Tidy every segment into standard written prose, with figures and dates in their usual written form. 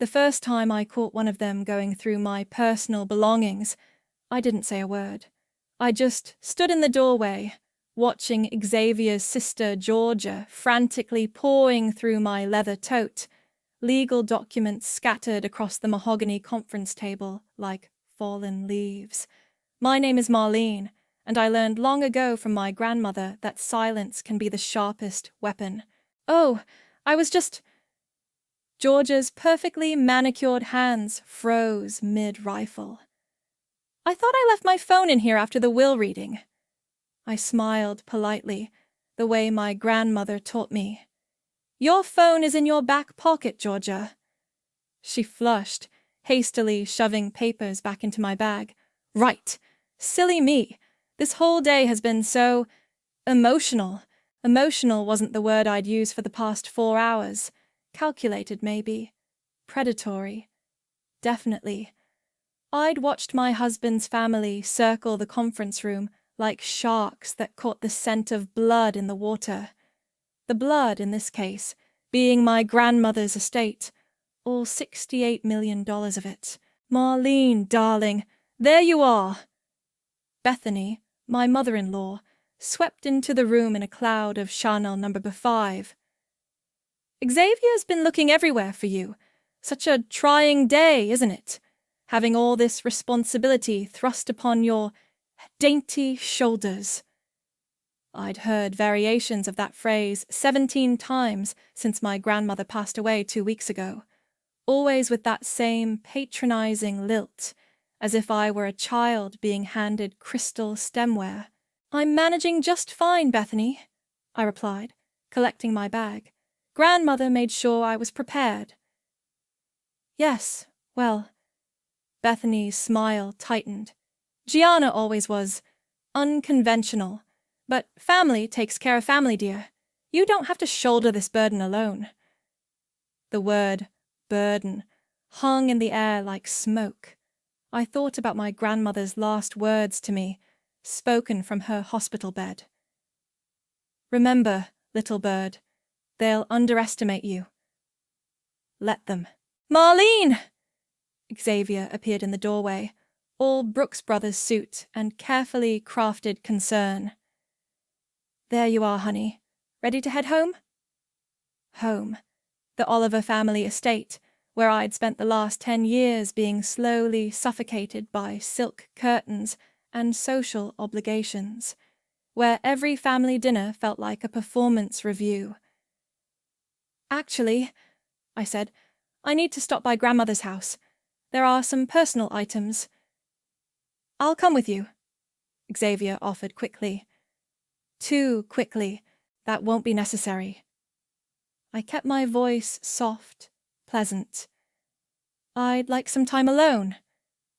The first time I caught one of them going through my personal belongings, I didn't say a word. I just stood in the doorway, watching Xavier's sister Georgia frantically pawing through my leather tote, legal documents scattered across the mahogany conference table like fallen leaves. My name is Marlene, and I learned long ago from my grandmother that silence can be the sharpest weapon. Oh, I was just... Georgia's perfectly manicured hands froze mid-rifle. I thought I left my phone in here after the will reading. I smiled politely, the way my grandmother taught me. Your phone is in your back pocket, Georgia. She flushed, hastily shoving papers back into my bag. Right. Silly me. This whole day has been so... emotional. Emotional wasn't the word I'd use for the past 4 hours. Calculated, maybe. Predatory. Definitely. I'd watched my husband's family circle the conference room like sharks that caught the scent of blood in the water. The blood, in this case, being my grandmother's estate, all $68 million of it. Marlene, darling, there you are. Bethany, my mother-in-law, swept into the room in a cloud of Chanel No. 5. Xavier's been looking everywhere for you. Such a trying day, isn't it? Having all this responsibility thrust upon your dainty shoulders. I'd heard variations of that phrase 17 times since my grandmother passed away 2 weeks ago, always with that same patronizing lilt, as if I were a child being handed crystal stemware. I'm managing just fine, Bethany, I replied, collecting my bag. Grandmother made sure I was prepared. Yes, well... Bethany's smile tightened. Gianna always was unconventional, but family takes care of family, dear. You don't have to shoulder this burden alone. The word burden hung in the air like smoke. I thought about my grandmother's last words to me, spoken from her hospital bed. Remember, little bird, they'll underestimate you. Let them. Marlene! Xavier appeared in the doorway, all Brooks Brothers suit and carefully crafted concern. There you are, honey. Ready to head home? Home. The Oliver family estate, where I'd spent the last 10 years being slowly suffocated by silk curtains and social obligations, where every family dinner felt like a performance review. Actually, I said, I need to stop by grandmother's house. There are some personal items. I'll come with you, Xavier offered quickly. Too quickly. That won't be necessary. I kept my voice soft, pleasant. I'd like some time alone.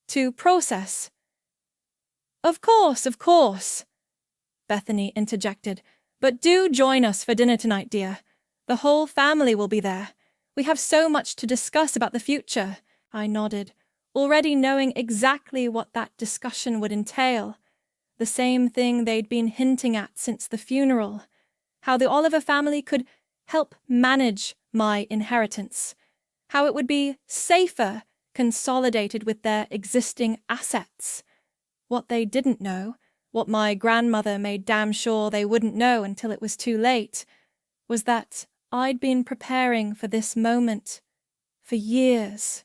To process. Of course, Bethany interjected. But do join us for dinner tonight, dear. The whole family will be there. We have so much to discuss about the future. I nodded, already knowing exactly what that discussion would entail. The same thing they'd been hinting at since the funeral. How the Oliver family could help manage my inheritance. How it would be safer consolidated with their existing assets. What they didn't know, what my grandmother made damn sure they wouldn't know until it was too late, was that I'd been preparing for this moment for years.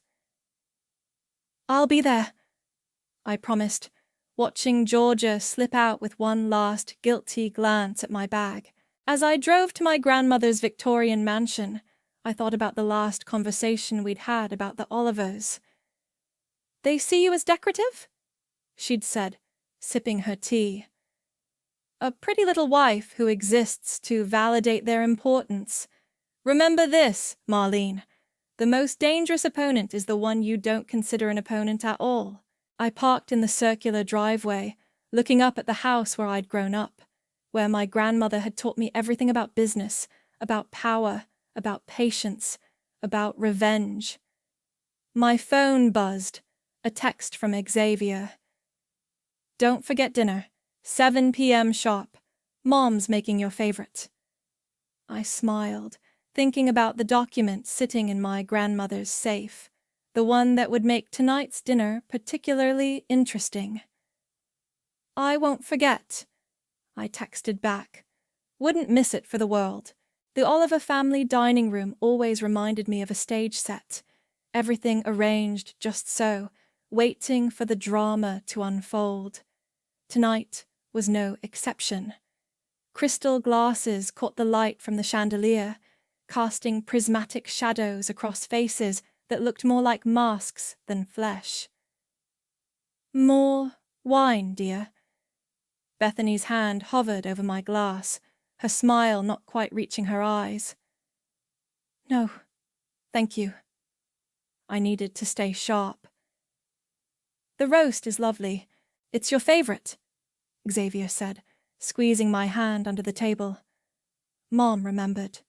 I'll be there, I promised, watching Georgia slip out with one last guilty glance at my bag. As I drove to my grandmother's Victorian mansion, I thought about the last conversation we'd had about the Olivers. They see you as decorative? She'd said, sipping her tea. A pretty little wife who exists to validate their importance. Remember this, Marlene. The most dangerous opponent is the one you don't consider an opponent at all. I parked in the circular driveway, looking up at the house where I'd grown up, where my grandmother had taught me everything about business, about power, about patience, about revenge. My phone buzzed, a text from Xavier. Don't forget dinner, 7 p.m. sharp. Mom's making your favorite. I smiled, thinking about the document sitting in my grandmother's safe, the one that would make tonight's dinner particularly interesting. "I won't forget," I texted back. Wouldn't miss it for the world. The Oliver family dining room always reminded me of a stage set, everything arranged just so, waiting for the drama to unfold. Tonight was no exception. Crystal glasses caught the light from the chandelier, casting prismatic shadows across faces that looked more like masks than flesh. "More wine, dear." Bethany's hand hovered over my glass, her smile not quite reaching her eyes. "No, thank you." I needed to stay sharp. "The roast is lovely. It's your favorite," Xavier said, squeezing my hand under the table. Mom remembered.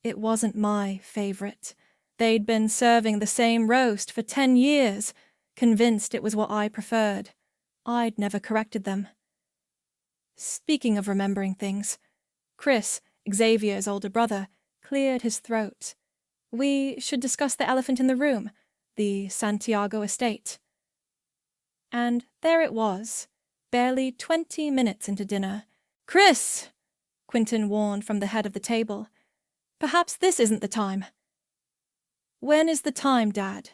It wasn't my favorite. They'd been serving the same roast for 10 years, convinced it was what I preferred. I'd never corrected them. Speaking of remembering things, Chris, Xavier's older brother, cleared his throat. "We should discuss the elephant in the room, the Santiago estate." And there it was, barely 20 minutes into dinner. "Chris!" Quentin warned from the head of the table. "Perhaps this isn't the time." "When is the time, Dad?"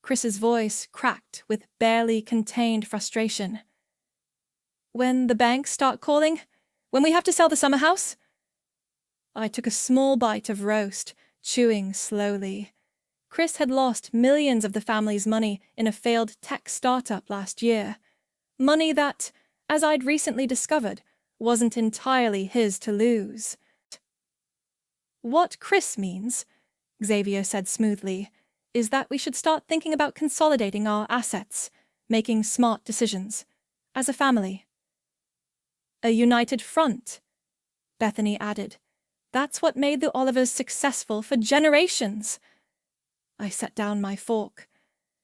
Chris's voice cracked with barely contained frustration. "When the banks start calling? When we have to sell the summer house?" I took a small bite of roast, chewing slowly. Chris had lost millions of the family's money in a failed tech startup last year. Money that, as I'd recently discovered, wasn't entirely his to lose. "What Chris means," Xavier said smoothly, "is that we should start thinking about consolidating our assets, making smart decisions, as a family." "A united front," Bethany added. "That's what made the Olivers successful for generations." I set down my fork.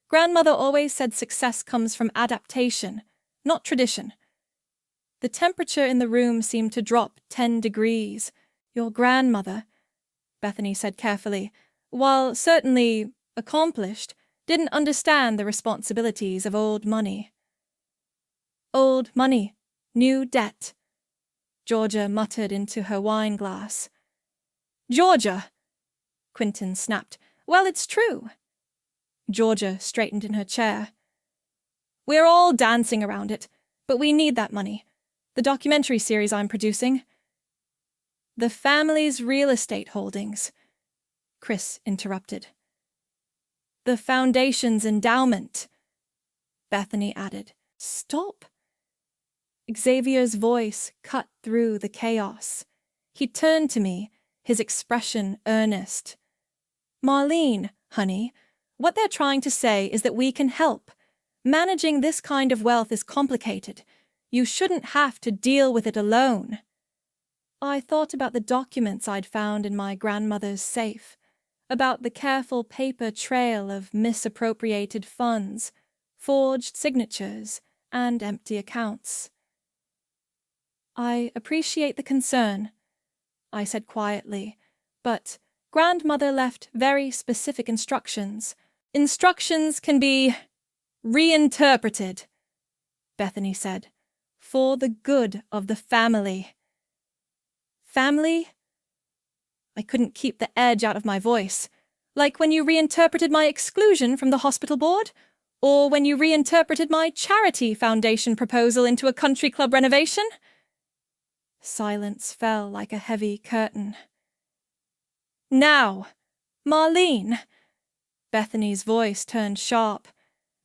Grandmother always said success comes from adaptation, not tradition. The temperature in the room seemed to drop 10 degrees. "Your grandmother," Bethany said carefully, "while certainly accomplished, didn't understand the responsibilities of old money." "Old money, new debt," Georgia muttered into her wine glass. "Georgia!" Quentin snapped. "Well, it's true." Georgia straightened in her chair. "We're all dancing around it, but we need that money. The documentary series I'm producing." "The family's real estate holdings," Chris interrupted. "The foundation's endowment," Bethany added. "Stop." Xavier's voice cut through the chaos. He turned to me, his expression earnest. "Marlene, honey, what they're trying to say is that we can help. Managing this kind of wealth is complicated. You shouldn't have to deal with it alone." I thought about the documents I'd found in my grandmother's safe, about the careful paper trail of misappropriated funds, forged signatures, and empty accounts. "I appreciate the concern," I said quietly, "but Grandmother left very specific instructions. Instructions can be reinterpreted," Bethany said, "for the good of the family." "Family?" I couldn't keep the edge out of my voice. "Like when you reinterpreted my exclusion from the hospital board? Or when you reinterpreted my charity foundation proposal into a country club renovation?" Silence fell like a heavy curtain. "Now, Marlene," Bethany's voice turned sharp.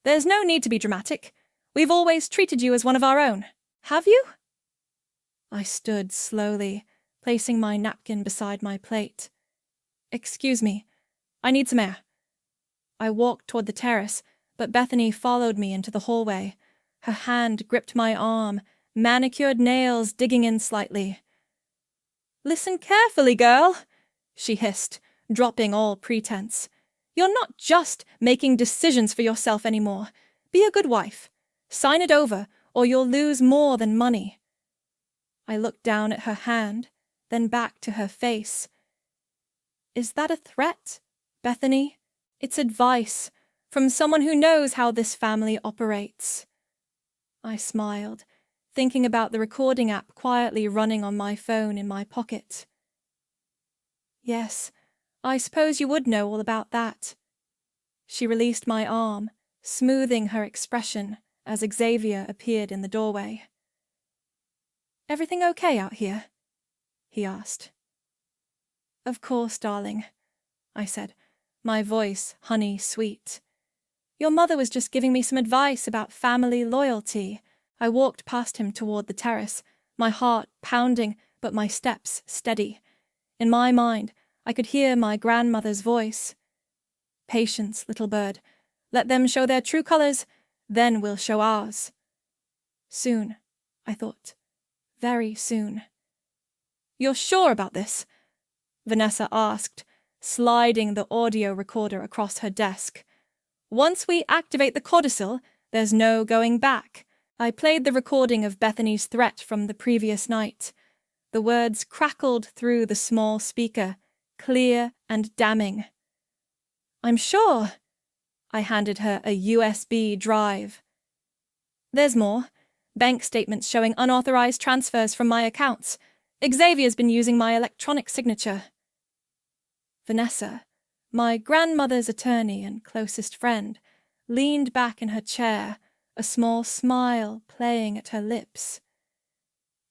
"There's no need to be dramatic. We've always treated you as one of our own. Have you?" I stood slowly, placing my napkin beside my plate. "Excuse me. I need some air." I walked toward the terrace, but Bethany followed me into the hallway. Her hand gripped my arm, manicured nails digging in slightly. "Listen carefully, girl," she hissed, dropping all pretense. "You're not just making decisions for yourself anymore. Be a good wife. Sign it over, or you'll lose more than money." I looked down at her hand, then back to her face. Is that a threat, Bethany? It's advice from someone who knows how this family operates. I smiled, thinking about the recording app quietly running on my phone in my pocket. Yes, I suppose you would know all about that. She released my arm, smoothing her expression as Xavier appeared in the doorway. Everything okay out here? He asked. Of course, darling, I said, my voice honey sweet. Your mother was just giving me some advice about family loyalty. I walked past him toward the terrace, my heart pounding but my steps steady. In my mind, I could hear my grandmother's voice. Patience, little bird. Let them show their true colors, then we'll show ours. Soon, I thought. Very soon. You're sure about this? Vanessa asked, sliding the audio recorder across her desk. Once we activate the codicil, there's no going back. I played the recording of Bethany's threat from the previous night. The words crackled through the small speaker, clear and damning. I'm sure. I handed her a USB drive. There's more. Bank statements showing unauthorized transfers from my accounts. Xavier's been using my electronic signature. Vanessa, my grandmother's attorney and closest friend, leaned back in her chair, a small smile playing at her lips.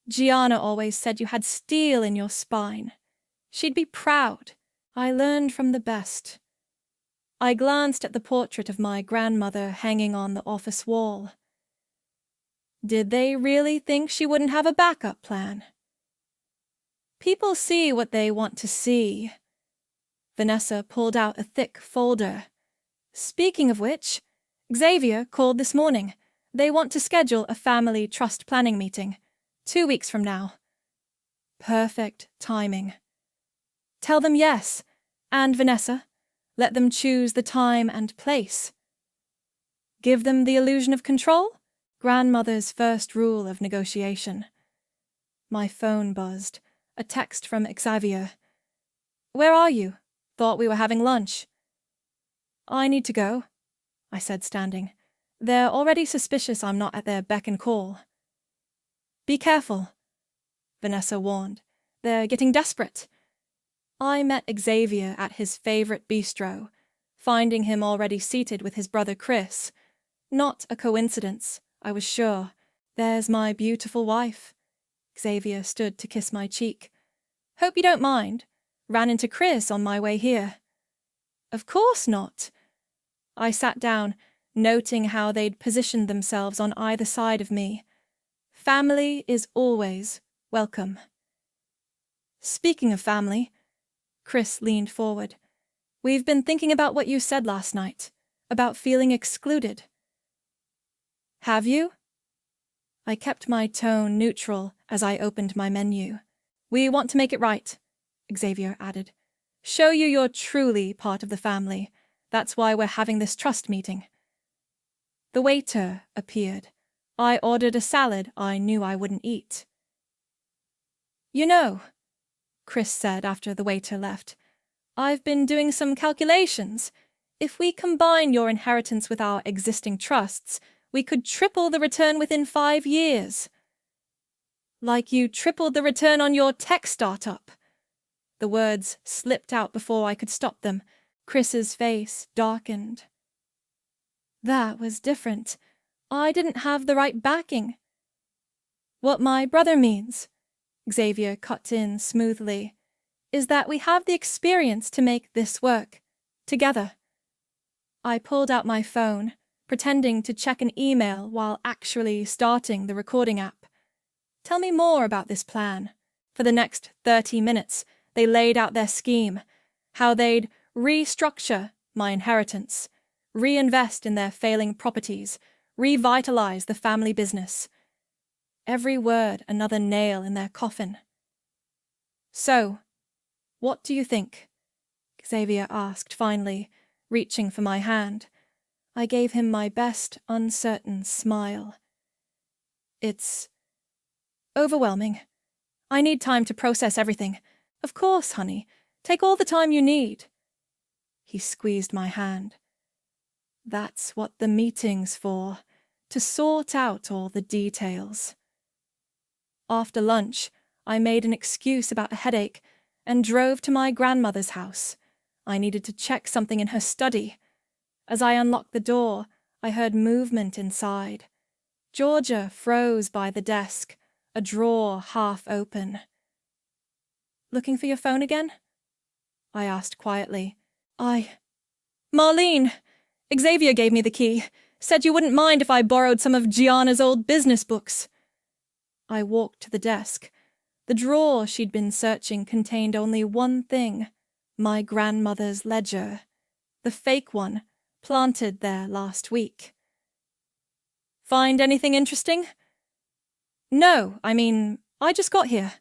Gianna always said you had steel in your spine. She'd be proud. I learned from the best. I glanced at the portrait of my grandmother hanging on the office wall. Did they really think she wouldn't have a backup plan? People see what they want to see. Vanessa pulled out a thick folder. Speaking of which, Xavier called this morning. They want to schedule a family trust planning meeting, 2 weeks from now. Perfect timing. Tell them yes, and Vanessa, let them choose the time and place. Give them the illusion of control? Grandmother's first rule of negotiation. My phone buzzed. A text from Xavier. Where are you? Thought we were having lunch. I need to go, I said, standing. They're already suspicious I'm not at their beck and call. Be careful, Vanessa warned. They're getting desperate. I met Xavier at his favorite bistro, finding him already seated with his brother Chris. Not a coincidence, I was sure. There's my beautiful wife. Xavier stood to kiss my cheek. Hope you don't mind. Ran into Chris on my way here. Of course not. I sat down, noting how they'd positioned themselves on either side of me. Family is always welcome. Speaking of family, Chris leaned forward. We've been thinking about what you said last night, about feeling excluded. Have you? I kept my tone neutral as I opened my menu. We want to make it right, Xavier added. Show you you're truly part of the family. That's why we're having this trust meeting. The waiter appeared. I ordered a salad I knew I wouldn't eat. You know, Chris said after the waiter left, I've been doing some calculations. If we combine your inheritance with our existing trusts, we could triple the return within 5 years. Like you tripled the return on your tech startup. The words slipped out before I could stop them. Chris's face darkened. That was different. I didn't have the right backing. What my brother means, Xavier cut in smoothly, is that we have the experience to make this work, together. I pulled out my phone, pretending to check an email while actually starting the recording app. Tell me more about this plan. For the next 30 minutes, they laid out their scheme, how they'd restructure my inheritance, reinvest in their failing properties, revitalize the family business. Every word another nail in their coffin. So, what do you think? Xavier asked finally, reaching for my hand. I gave him my best uncertain smile. It's overwhelming. I need time to process everything. Of course, honey. Take all the time you need. He squeezed my hand. That's what the meeting's for, to sort out all the details. After lunch, I made an excuse about a headache and drove to my grandmother's house. I needed to check something in her study. As I unlocked the door, I heard movement inside. Georgia froze by the desk, a drawer half open. Looking for your phone again? I asked quietly. Marlene! Xavier gave me the key. Said you wouldn't mind if I borrowed some of Gianna's old business books. I walked to the desk. The drawer she'd been searching contained only one thing, my grandmother's ledger. The fake one, planted there last week. Find anything interesting? No, I just got here.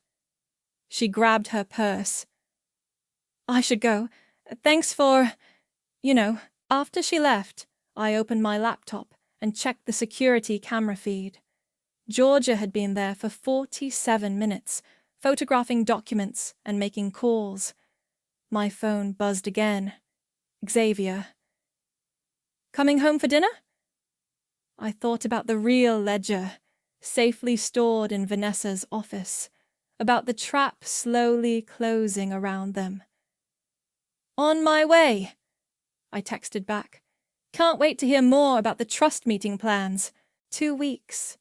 She grabbed her purse. I should go. Thanks for, After she left, I opened my laptop and checked the security camera feed. Georgia had been there for 47 minutes, photographing documents and making calls. My phone buzzed again. Xavier. Coming home for dinner? I thought about the real ledger, safely stored in Vanessa's office, about the trap slowly closing around them. On my way, I texted back. Can't wait to hear more about the trust meeting plans. 2 weeks.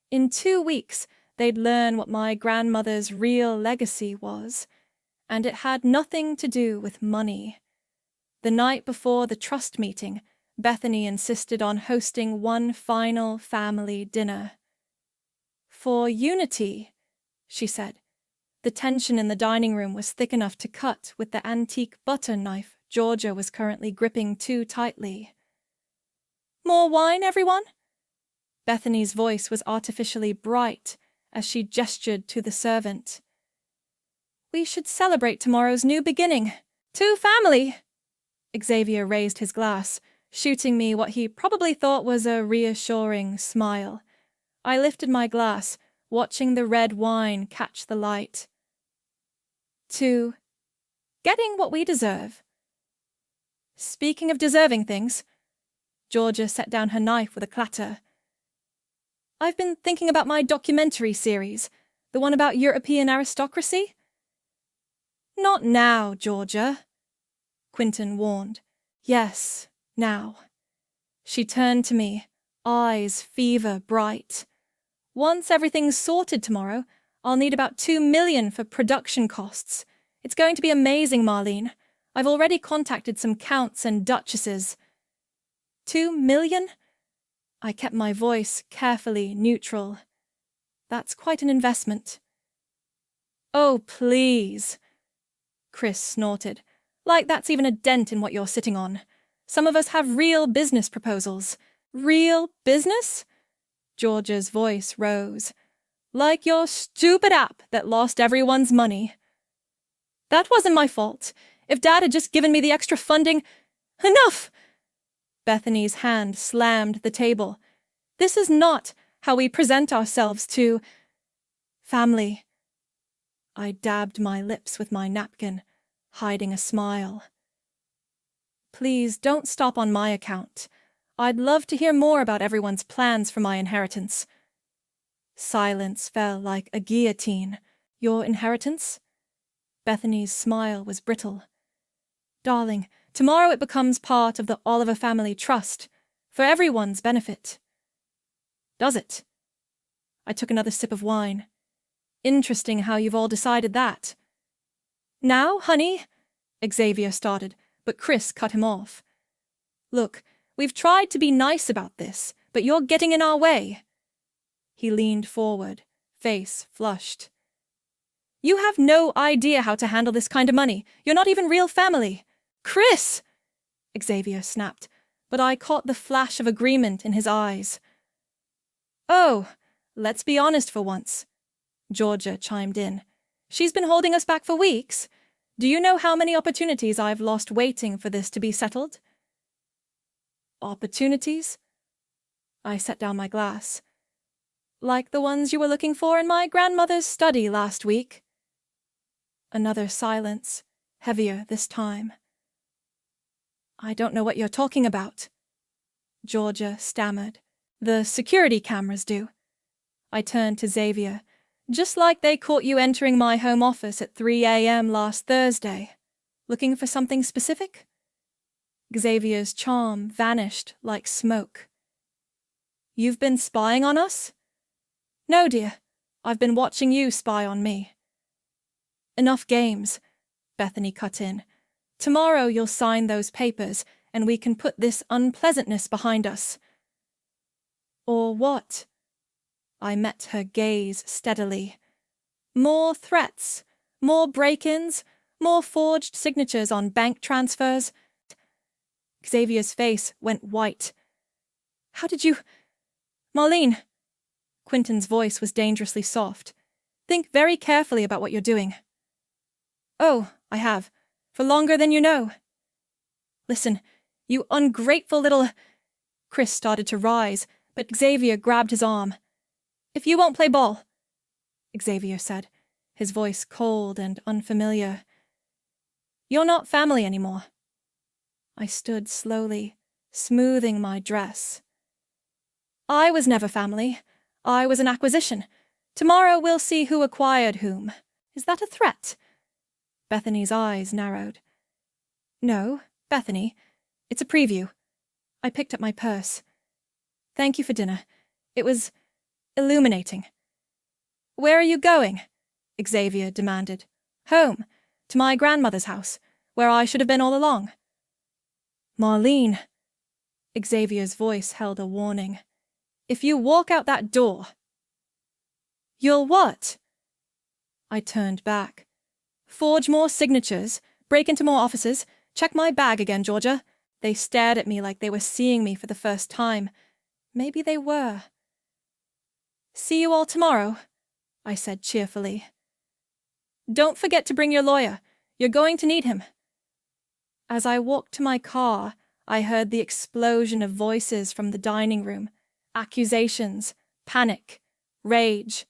In 2 weeks, they'd learn what my grandmother's real legacy was, and it had nothing to do with money. The night before the trust meeting, Bethany insisted on hosting one final family dinner. For unity, she said. The tension in the dining room was thick enough to cut with the antique butter knife Georgia was currently gripping too tightly. More wine, everyone? Bethany's voice was artificially bright as she gestured to the servant. We should celebrate tomorrow's new beginning. To family! Xavier raised his glass, shooting me what he probably thought was a reassuring smile. I lifted my glass, watching the red wine catch the light. To getting what we deserve. Speaking of deserving things, Georgia set down her knife with a clatter. I've been thinking about my documentary series, the one about European aristocracy. Not now, Georgia, Quentin warned. Yes, now. She turned to me, eyes fever bright. Once everything's sorted tomorrow, I'll need about $2 million for production costs. It's going to be amazing, Marlene. I've already contacted some counts and duchesses. $2 million? I kept my voice carefully neutral. That's quite an investment. Oh, please, Chris snorted. Like that's even a dent in what you're sitting on. Some of us have real business proposals. Real business? Georgia's voice rose. Like your stupid app that lost everyone's money. That wasn't my fault. If Dad had just given me the extra funding... Enough! Bethany's hand slammed the table. This is not how we present ourselves to... family. I dabbed my lips with my napkin, hiding a smile. Please don't stop on my account. I'd love to hear more about everyone's plans for my inheritance. Silence fell like a guillotine. Your inheritance? Bethany's smile was brittle. Darling, tomorrow it becomes part of the Oliver family trust, for everyone's benefit. Does it? I took another sip of wine. Interesting how you've all decided that. Now, honey, Xavier started, but Chris cut him off. Look, we've tried to be nice about this, but you're getting in our way. He leaned forward, face flushed. You have no idea how to handle this kind of money. You're not even real family. Chris! Xavier snapped, but I caught the flash of agreement in his eyes. Oh, let's be honest for once, Georgia chimed in. She's been holding us back for weeks. Do you know how many opportunities I've lost waiting for this to be settled? Opportunities? I set down my glass. Like the ones you were looking for in my grandmother's study last week. Another silence, heavier this time. I don't know what you're talking about, Georgia stammered. The security cameras do. I turned to Xavier. Just like they caught you entering my home office at 3 a.m. last Thursday. Looking for something specific? Xavier's charm vanished like smoke. You've been spying on us? No, dear. I've been watching you spy on me. Enough games, Bethany cut in. Tomorrow you'll sign those papers, and we can put this unpleasantness behind us. Or what? I met her gaze steadily. More threats, more break-ins, more forged signatures on bank transfers. Xavier's face went white. How did you... Marlene. Quentin's voice was dangerously soft. Think very carefully about what you're doing. Oh, I have. For longer than you know. Listen, you ungrateful little... Chris started to rise, but Xavier grabbed his arm. If you won't play ball, Xavier said, his voice cold and unfamiliar. You're not family anymore. I stood slowly, smoothing my dress. I was never family. I was an acquisition. Tomorrow we'll see who acquired whom. Is that a threat? Bethany's eyes narrowed. No, Bethany. It's a preview. I picked up my purse. Thank you for dinner. It was illuminating. Where are you going? Xavier demanded. Home, to my grandmother's house, where I should have been all along. Marlene. Xavier's voice held a warning. If you walk out that door... You'll what? I turned back. Forge more signatures, break into more offices, check my bag again, Georgia. They stared at me like they were seeing me for the first time. Maybe they were. See you all tomorrow, I said cheerfully. Don't forget to bring your lawyer. You're going to need him. As I walked to my car, I heard the explosion of voices from the dining room. Accusations, panic, rage.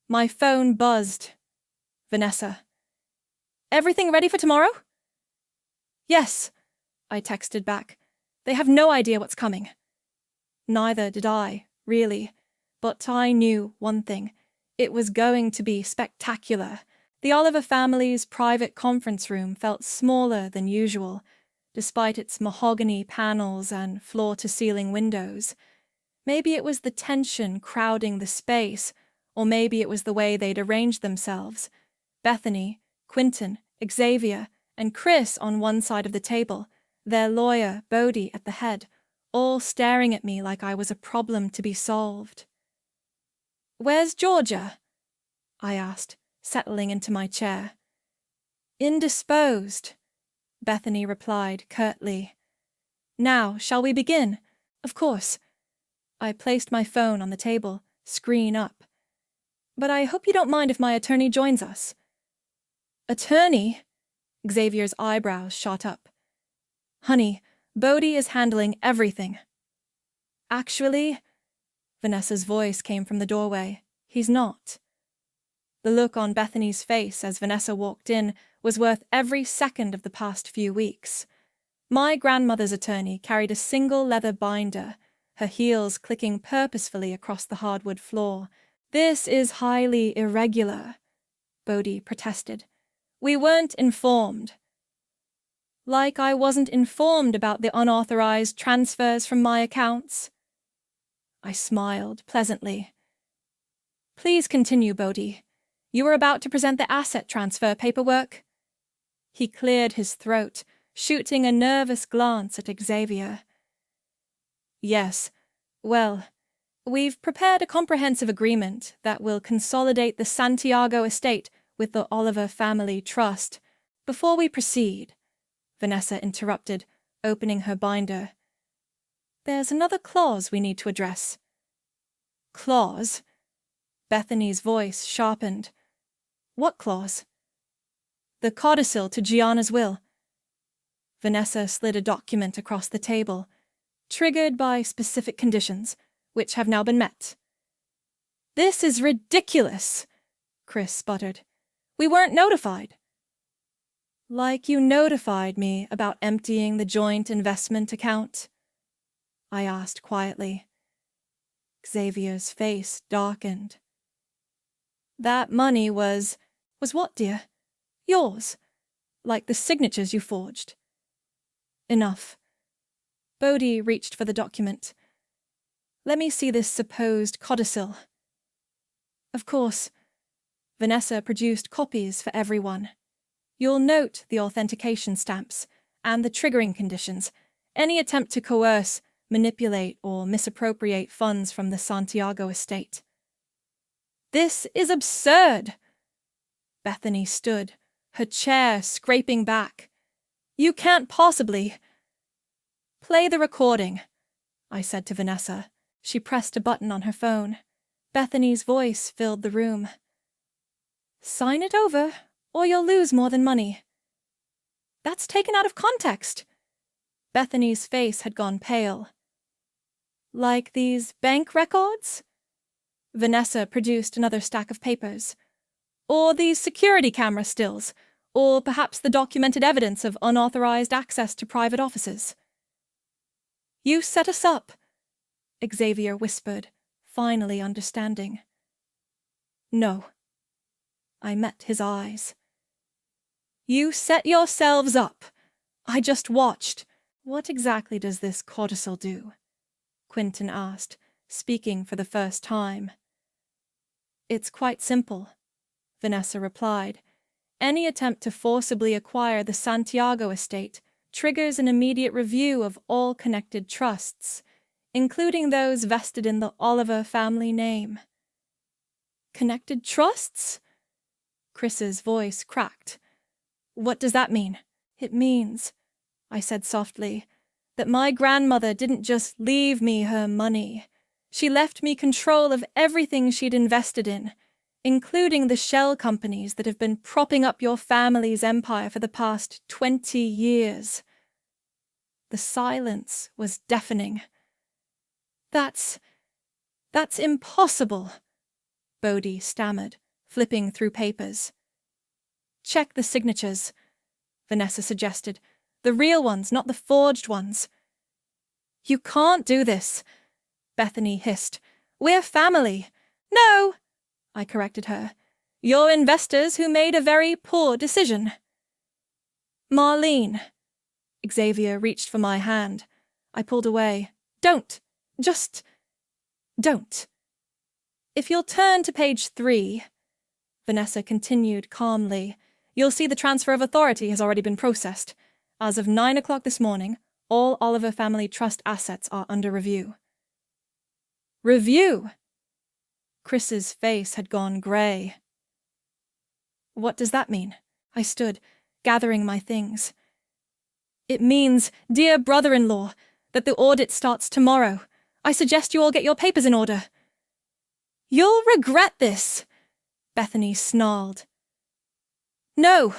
My phone buzzed. Vanessa. Everything ready for tomorrow? Yes, I texted back. They have no idea what's coming. Neither did I, really. But I knew one thing. It was going to be spectacular. The Oliver family's private conference room felt smaller than usual, despite its mahogany panels and floor-to-ceiling windows. Maybe it was the tension crowding the space, or maybe it was the way they'd arranged themselves. Bethany, Quentin, Xavier, and Chris on one side of the table, their lawyer, Bodhi, at the head, all staring at me like I was a problem to be solved. Where's Georgia? I asked, settling into my chair. Indisposed, Bethany replied curtly. Now, shall we begin? Of course. I placed my phone on the table, screen up. But I hope you don't mind if my attorney joins us. Attorney? Xavier's eyebrows shot up. Honey, Bodhi is handling everything. Actually, Vanessa's voice came from the doorway. He's not. The look on Bethany's face as Vanessa walked in was worth every second of the past few weeks. My grandmother's attorney carried a single leather binder, her heels clicking purposefully across the hardwood floor. This is highly irregular, Bodhi protested. We weren't informed. Like I wasn't informed about the unauthorized transfers from my accounts. I smiled pleasantly. Please continue, Bodhi. You were about to present the asset transfer paperwork. He cleared his throat, shooting a nervous glance at Xavier. Yes, well, we've prepared a comprehensive agreement that will consolidate the Santiago estate with the Oliver family trust. Before we proceed, Vanessa interrupted, opening her binder. There's another clause we need to address. Clause? Bethany's voice sharpened. What clause? The codicil to Gianna's will. Vanessa slid a document across the table, triggered by specific conditions, which have now been met. This is ridiculous, Chris sputtered. We weren't notified. Like you notified me about emptying the joint investment account? I asked quietly. Xavier's face darkened. That money was what, dear? Yours, like the signatures you forged. Enough. Bodhi reached for the document. Let me see this supposed codicil. Of course. Vanessa produced copies for everyone. You'll note the authentication stamps and the triggering conditions. Any attempt to coerce, manipulate, or misappropriate funds from the Santiago estate. This is absurd! Bethany stood, her chair scraping back. You can't possibly. Play the recording, I said to Vanessa. She pressed a button on her phone. Bethany's voice filled the room. Sign it over, or you'll lose more than money. That's taken out of context. Bethany's face had gone pale. Like these bank records? Vanessa produced another stack of papers. Or these security camera stills, or perhaps the documented evidence of unauthorized access to private offices. You set us up, Xavier whispered, finally understanding. No. I met his eyes. You set yourselves up. I just watched. What exactly does this codicil do? Quentin asked, speaking for the first time. It's quite simple, Vanessa replied. Any attempt to forcibly acquire the Santiago estate triggers an immediate review of all connected trusts, including those vested in the Oliver family name. Connected trusts? Chris's voice cracked. What does that mean? It means, I said softly, that my grandmother didn't just leave me her money. She left me control of everything she'd invested in, including the shell companies that have been propping up your family's empire for the past 20 years. The silence was deafening. That's impossible, Bodhi stammered, flipping through papers. Check the signatures, Vanessa suggested. The real ones, not the forged ones. You can't do this, Bethany hissed. We're family. No, I corrected her. You're investors who made a very poor decision. Marlene. Xavier reached for my hand. I pulled away. Don't. Just don't. If you'll turn to page 3, Vanessa continued calmly, you'll see the transfer of authority has already been processed. As of 9 o'clock this morning, all Oliver family trust assets are under review. Review? Chris's face had gone grey. What does that mean? I stood, gathering my things. It means, dear brother-in-law, that the audit starts tomorrow. I suggest you all get your papers in order. You'll regret this, Bethany snarled. No,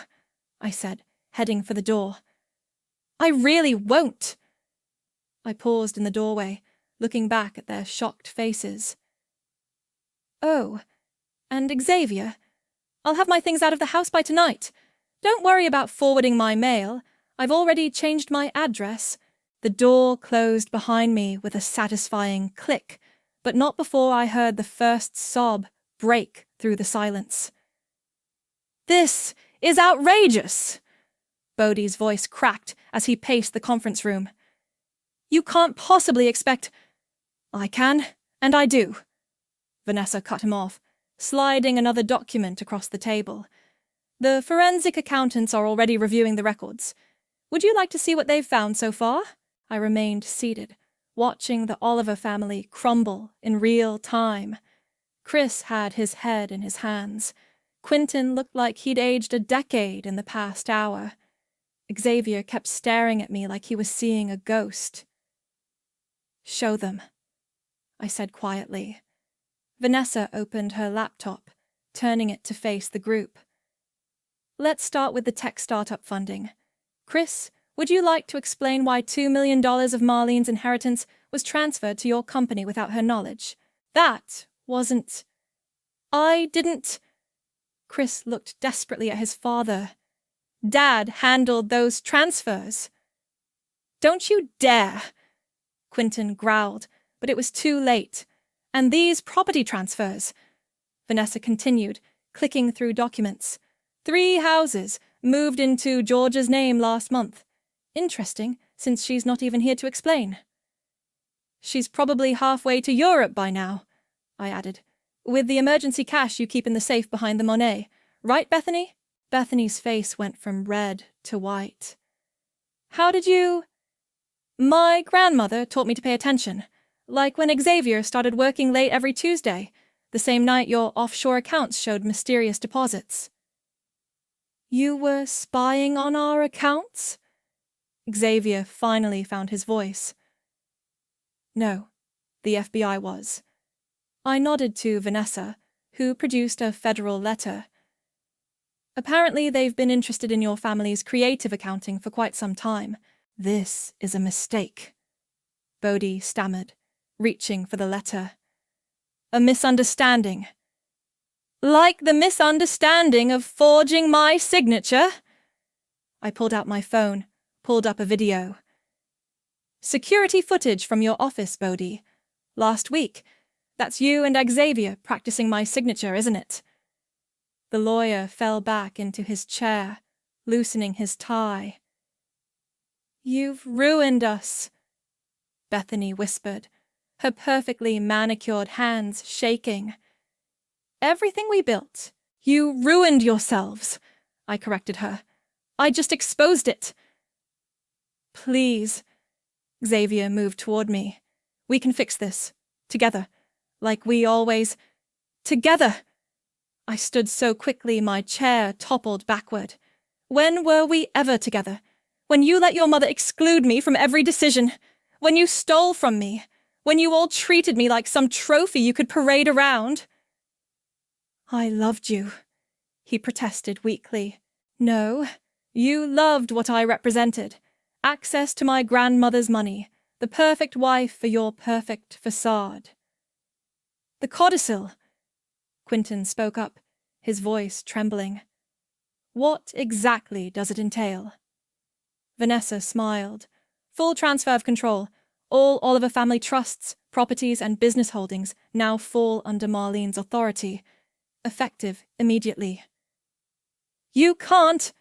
I said, heading for the door. I really won't. I paused in the doorway, looking back at their shocked faces. Oh, and Xavier, I'll have my things out of the house by tonight. Don't worry about forwarding my mail. I've already changed my address. The door closed behind me with a satisfying click, but not before I heard the first sob break through the silence. This is outrageous! Bodhi's voice cracked as he paced the conference room. You can't possibly expect— I can, and I do. Vanessa cut him off, sliding another document across the table. The forensic accountants are already reviewing the records. Would you like to see what they've found so far? I remained seated, watching the Oliver family crumble in real time. Chris had his head in his hands. Quentin looked like he'd aged a decade in the past hour. Xavier kept staring at me like he was seeing a ghost. Show them, I said quietly. Vanessa opened her laptop, turning it to face the group. Let's start with the tech startup funding. Chris, would you like to explain why $2 million of Marlene's inheritance was transferred to your company without her knowledge? That wasn't— I didn't— Chris looked desperately at his father. Dad handled those transfers." "Don't you dare!" Quentin growled, but it was too late. "And these property transfers," Vanessa continued, clicking through documents. "3 houses moved into Georgia's name last month. Interesting, since she's not even here to explain." "She's probably halfway to Europe by now," I added, "with the emergency cash you keep in the safe behind the Monet. Right, Bethany?" Bethany's face went from red to white. "How did you—" "My grandmother taught me to pay attention, like when Xavier started working late every Tuesday, the same night your offshore accounts showed mysterious deposits." "You were spying on our accounts?" Xavier finally found his voice. "No, the FBI was." I nodded to Vanessa, who produced a federal letter. "Apparently they've been interested in your family's creative accounting for quite some time. This is a mistake," Bodhi stammered, reaching for the letter. "A misunderstanding." "Like the misunderstanding of forging my signature?" I pulled out my phone, pulled up a video. "Security footage from your office, Bodhi. Last week. That's you and Xavier practicing my signature, isn't it?" The lawyer fell back into his chair, loosening his tie. "You've ruined us," Bethany whispered, her perfectly manicured hands shaking. "Everything we built. You ruined yourselves," I corrected her. "I just exposed it." "Please." Xavier moved toward me. "We can fix this. Together. Like we always... Together!" I stood so quickly my chair toppled backward. "When were we ever together? When you let your mother exclude me from every decision? When you stole from me? When you all treated me like some trophy you could parade around?" "I loved you," he protested weakly. "No, you loved what I represented. Access to my grandmother's money. The perfect wife for your perfect facade." "The codicil," Quentin spoke up, his voice trembling. "What exactly does it entail?" Vanessa smiled. "Full transfer of control. All Oliver family trusts, properties, and business holdings now fall under Marlene's authority. Effective immediately." "You can't,"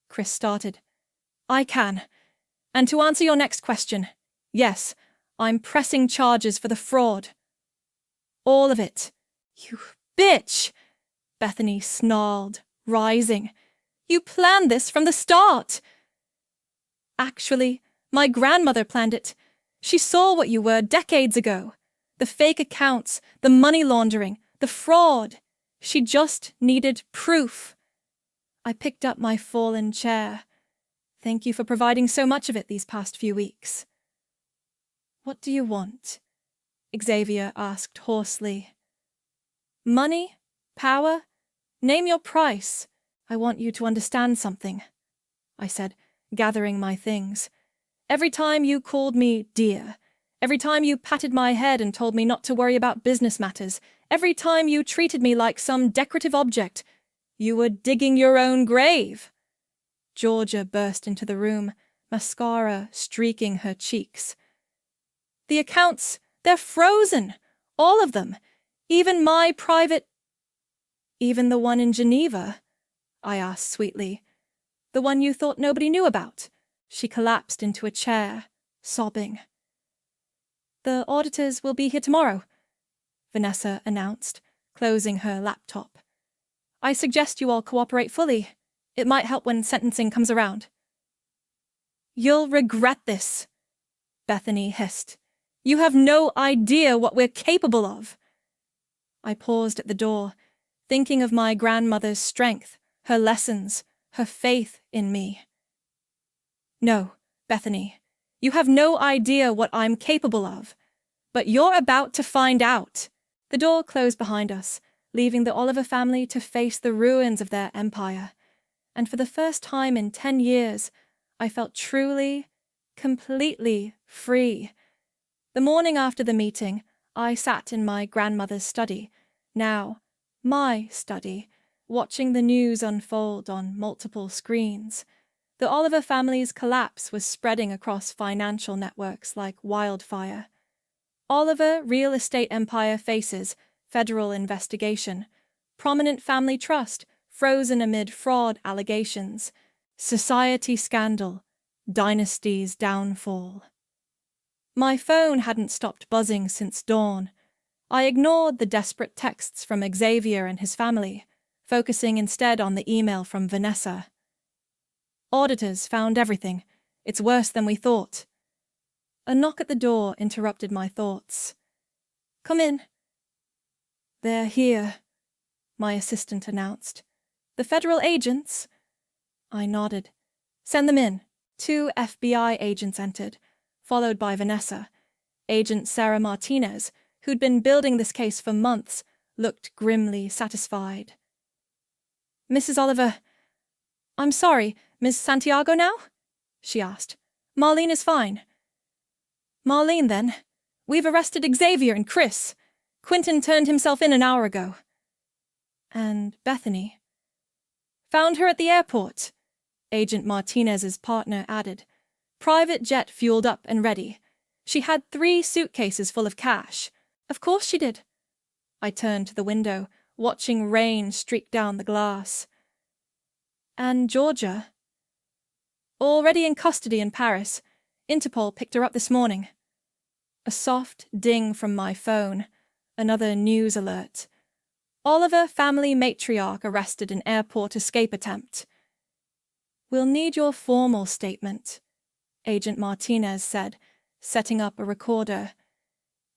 Chris started. "I can. And to answer your next question, yes, I'm pressing charges for the fraud." "All of it." "You bitch!" Bethany snarled, rising. "You planned this from the start." "Actually, my grandmother planned it. She saw what you were decades ago. The fake accounts, the money laundering, the fraud. She just needed proof." I picked up my fallen chair. "Thank you for providing so much of it these past few weeks." "What do you want?" Xavier asked hoarsely. "Money? Power? Name your price. I want you to understand something," I said, gathering my things. "Every time you called me dear, every time you patted my head and told me not to worry about business matters, every time you treated me like some decorative object, you were digging your own grave." Georgia burst into the room, mascara streaking her cheeks. "The accounts, they're frozen. All of them. Even my private—" "Even the one in Geneva?" I asked sweetly. "The one you thought nobody knew about?" She collapsed into a chair, sobbing. "The auditors will be here tomorrow," Vanessa announced, closing her laptop. "I suggest you all cooperate fully. It might help when sentencing comes around." "You'll regret this," Bethany hissed. "You have no idea what we're capable of." I paused at the door, thinking of my grandmother's strength, her lessons, her faith in me. "No, Bethany, you have no idea what I'm capable of. But you're about to find out." The door closed behind us, leaving the Oliver family to face the ruins of their empire. And for the first time in 10 years, I felt truly, completely free. The morning after the meeting, I sat in my grandmother's study, now my study, watching the news unfold on multiple screens. The Oliver family's collapse was spreading across financial networks like wildfire. Oliver real estate empire faces federal investigation. Prominent family trust frozen amid fraud allegations. Society scandal. Dynasty's downfall. My phone hadn't stopped buzzing since dawn. I ignored the desperate texts from Xavier and his family, focusing instead on the email from Vanessa. Auditors found everything. It's worse than we thought. A knock at the door interrupted my thoughts. Come in. They're here, my assistant announced. The federal agents? I nodded. Send them in. 2 FBI agents entered, followed by Vanessa. Agent Sarah Martinez, who'd been building this case for months, looked grimly satisfied. Mrs. Oliver, I'm sorry, Miss Santiago now? She asked. Marlene is fine. Marlene, then. We've arrested Xavier and Chris. Quentin turned himself in an hour ago. And Bethany? Found her at the airport, Agent Martinez's partner added. Private jet fueled up and ready. She had 3 suitcases full of cash. Of course she did. I turned to the window, watching rain streak down the glass. And Georgia? Already in custody in Paris. Interpol picked her up this morning. A soft ding from my phone. Another news alert. Oliver family matriarch arrested in airport escape attempt. We'll need your formal statement, Agent Martinez said, setting up a recorder.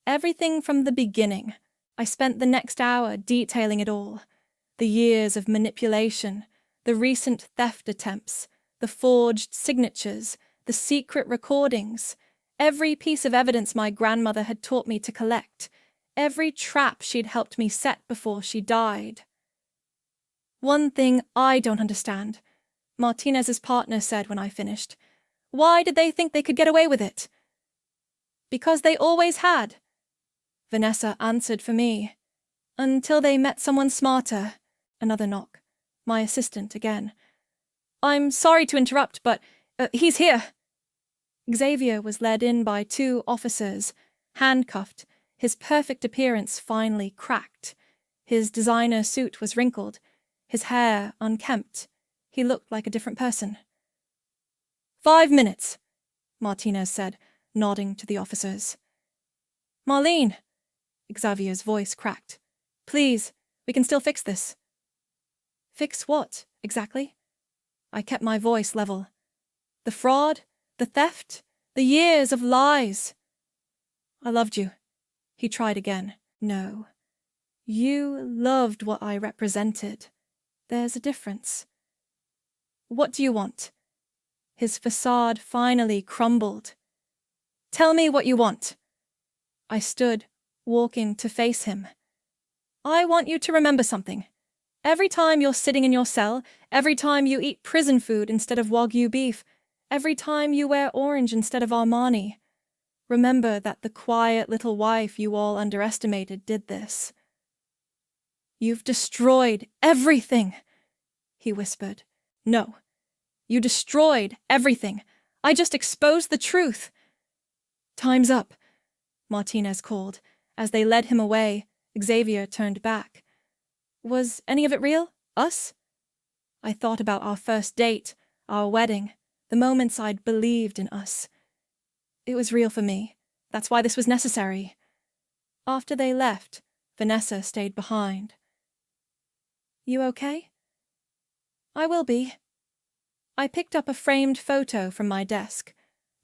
Everything from the beginning. I spent the next hour detailing it all. The years of manipulation, the recent theft attempts, the forged signatures, the secret recordings, every piece of evidence my grandmother had taught me to collect, every trap she'd helped me set before she died. One thing I don't understand, Martinez's partner said when I finished. Why did they think they could get away with it? Because they always had. Vanessa answered for me. Until they met someone smarter. Another knock. My assistant again. I'm sorry to interrupt, but he's here. Xavier was led in by 2 officers, handcuffed, his perfect appearance finely cracked. His designer suit was wrinkled, his hair unkempt. He looked like a different person. 5 minutes, Martinez said, nodding to the officers. Marlene, Xavier's voice cracked. Please, we can still fix this. Fix what, exactly? I kept my voice level. The fraud, the theft, the years of lies. I loved you. He tried again. No. You loved what I represented. There's a difference. What do you want? His facade finally crumbled. Tell me what you want. I stood, walking to face him. I want you to remember something. Every time you're sitting in your cell, every time you eat prison food instead of Wagyu beef, every time you wear orange instead of Armani, remember that the quiet little wife you all underestimated did this. You've destroyed everything, he whispered. No, you destroyed everything. I just exposed the truth. Time's up, Martinez called. As they led him away, Xavier turned back. Was any of it real? Us? I thought about our first date, our wedding, the moments I'd believed in us. It was real for me. That's why this was necessary. After they left, Vanessa stayed behind. You okay? I will be. I picked up a framed photo from my desk,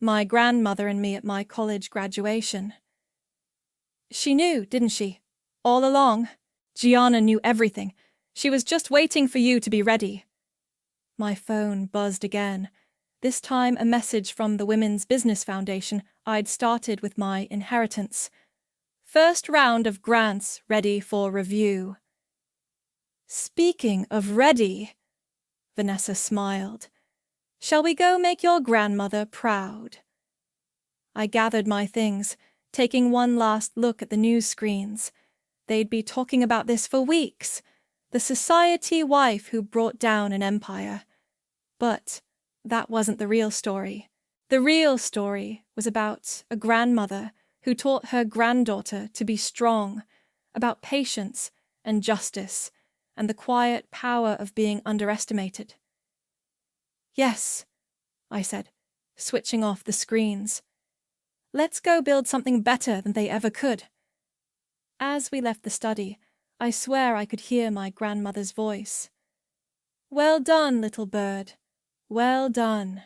my grandmother and me at my college graduation. She knew, didn't she? All along. Gianna knew everything. She was just waiting for you to be ready. My phone buzzed again, this time a message from the Women's Business Foundation I'd started with my inheritance. First round of grants ready for review. Speaking of ready, Vanessa smiled. Shall we go make your grandmother proud? I gathered my things, taking one last look at the news screens. They'd be talking about this for weeks. The society wife who brought down an empire. But that wasn't the real story. The real story was about a grandmother who taught her granddaughter to be strong, about patience and justice, and the quiet power of being underestimated. Yes, I said, switching off the screens. Let's go build something better than they ever could. As we left the study, I swear I could hear my grandmother's voice. Well done, little bird. Well done.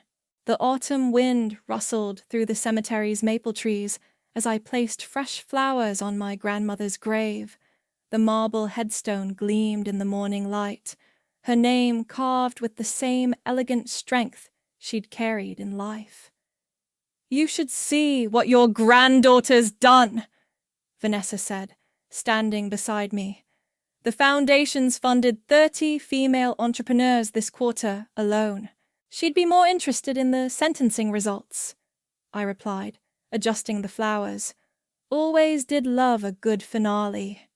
The autumn wind rustled through the cemetery's maple trees as I placed fresh flowers on my grandmother's grave. The marble headstone gleamed in the morning light, her name carved with the same elegant strength she'd carried in life. You should see what your granddaughter's done, Vanessa said, standing beside me. The foundation's funded 30 female entrepreneurs this quarter alone. She'd be more interested in the sentencing results, I replied, adjusting the flowers. Always did love a good finale.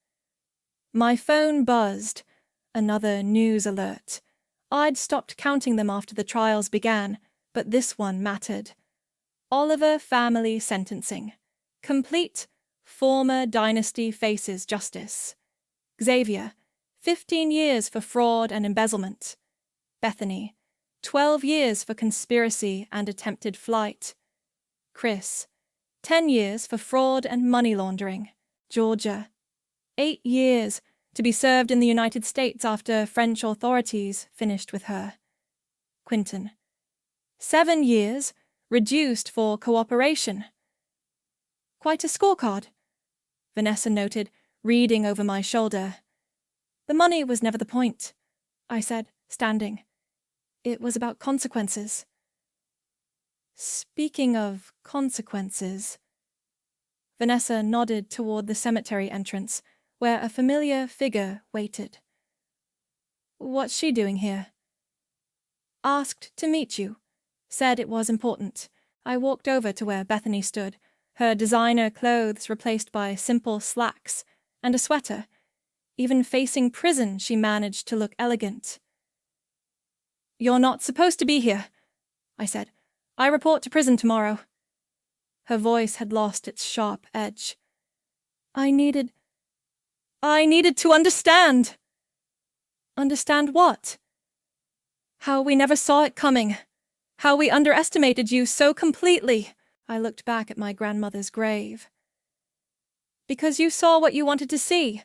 My phone buzzed. Another news alert. I'd stopped counting them after the trials began, but this one mattered. Oliver family sentencing. Complete. Former dynasty faces justice. Xavier, 15 years for fraud and embezzlement. Bethany, 12 years for conspiracy and attempted flight. Chris, 10 years for fraud and money laundering. Georgia, 8 years to be served in the United States after French authorities finished with her. Quinton, 7 years, reduced for cooperation. Quite a scorecard, Vanessa noted, reading over my shoulder. The money was never the point, I said, standing. It was about consequences. Speaking of consequences, Vanessa nodded toward the cemetery entrance, where a familiar figure waited. What's she doing here? Asked to meet you. Said it was important. I walked over to where Bethany stood, her designer clothes replaced by simple slacks and a sweater. Even facing prison, she managed to look elegant. You're not supposed to be here, I said. I report to prison tomorrow. Her voice had lost its sharp edge. I needed to understand. Understand what? How we never saw it coming. How we underestimated you so completely. I looked back at my grandmother's grave. Because you saw what you wanted to see.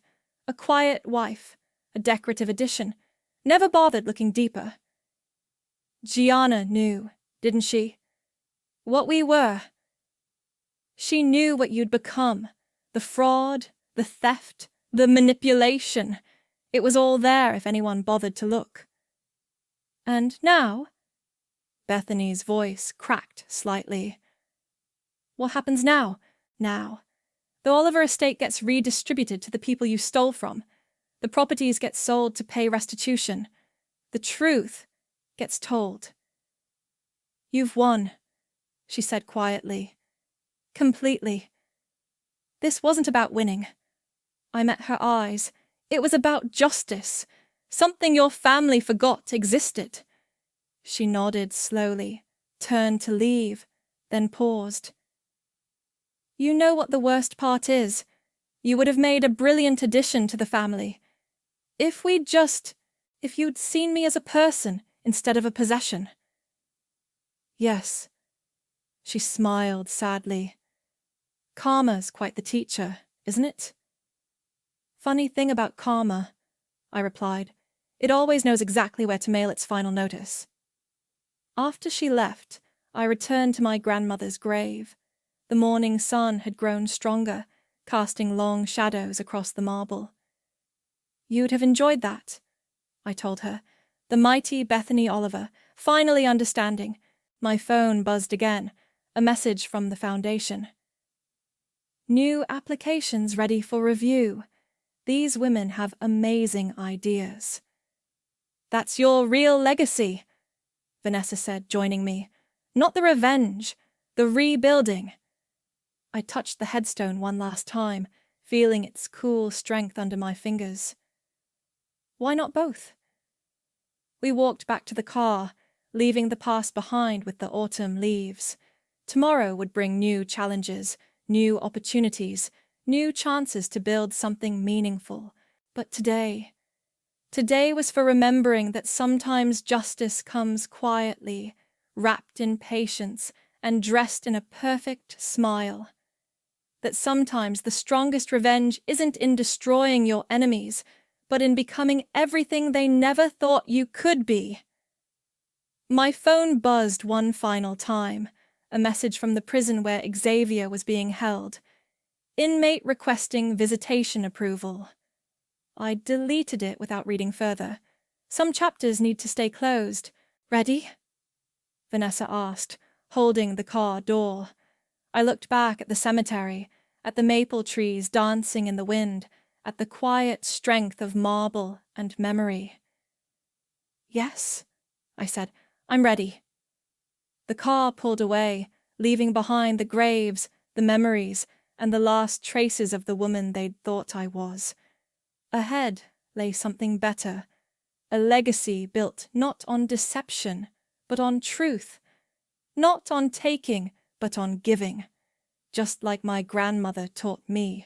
A quiet wife, a decorative addition. Never bothered looking deeper. Gianna knew, didn't she? What we were. She knew what you'd become. The fraud, the theft, the manipulation. It was all there if anyone bothered to look. And now? Bethany's voice cracked slightly. What happens now? Now. The Oliver estate gets redistributed to the people you stole from. The properties get sold to pay restitution. The truth gets told. You've won, she said quietly. Completely. This wasn't about winning. I met her eyes. It was about justice. Something your family forgot existed. She nodded slowly, turned to leave, then paused. You know what the worst part is. You would have made a brilliant addition to the family. If you'd seen me as a person instead of a possession. Yes. She smiled sadly. Karma's quite the teacher, isn't it? Funny thing about karma, I replied. It always knows exactly where to mail its final notice. After she left, I returned to my grandmother's grave. The morning sun had grown stronger, casting long shadows across the marble. You'd have enjoyed that, I told her. The mighty Bethany Oliver, finally understanding. My phone buzzed again, a message from the foundation. New applications ready for review. These women have amazing ideas. That's your real legacy, Vanessa said, joining me. Not the revenge, the rebuilding. I touched the headstone one last time, feeling its cool strength under my fingers. Why not both? We walked back to the car, leaving the past behind with the autumn leaves. Tomorrow would bring new challenges, new opportunities, new chances to build something meaningful. But today was for remembering that sometimes justice comes quietly, wrapped in patience and dressed in a perfect smile. That sometimes the strongest revenge isn't in destroying your enemies, but in becoming everything they never thought you could be. My phone buzzed one final time, a message from the prison where Xavier was being held. Inmate requesting visitation approval. I deleted it without reading further. Some chapters need to stay closed. Ready? Vanessa asked, holding the car door. I looked back at the cemetery, at the maple trees dancing in the wind, at the quiet strength of marble and memory. Yes, I said, I'm ready. The car pulled away, leaving behind the graves, the memories, and the last traces of the woman they'd thought I was. Ahead lay something better, a legacy built not on deception, but on truth, not on taking, but on giving, just like my grandmother taught me.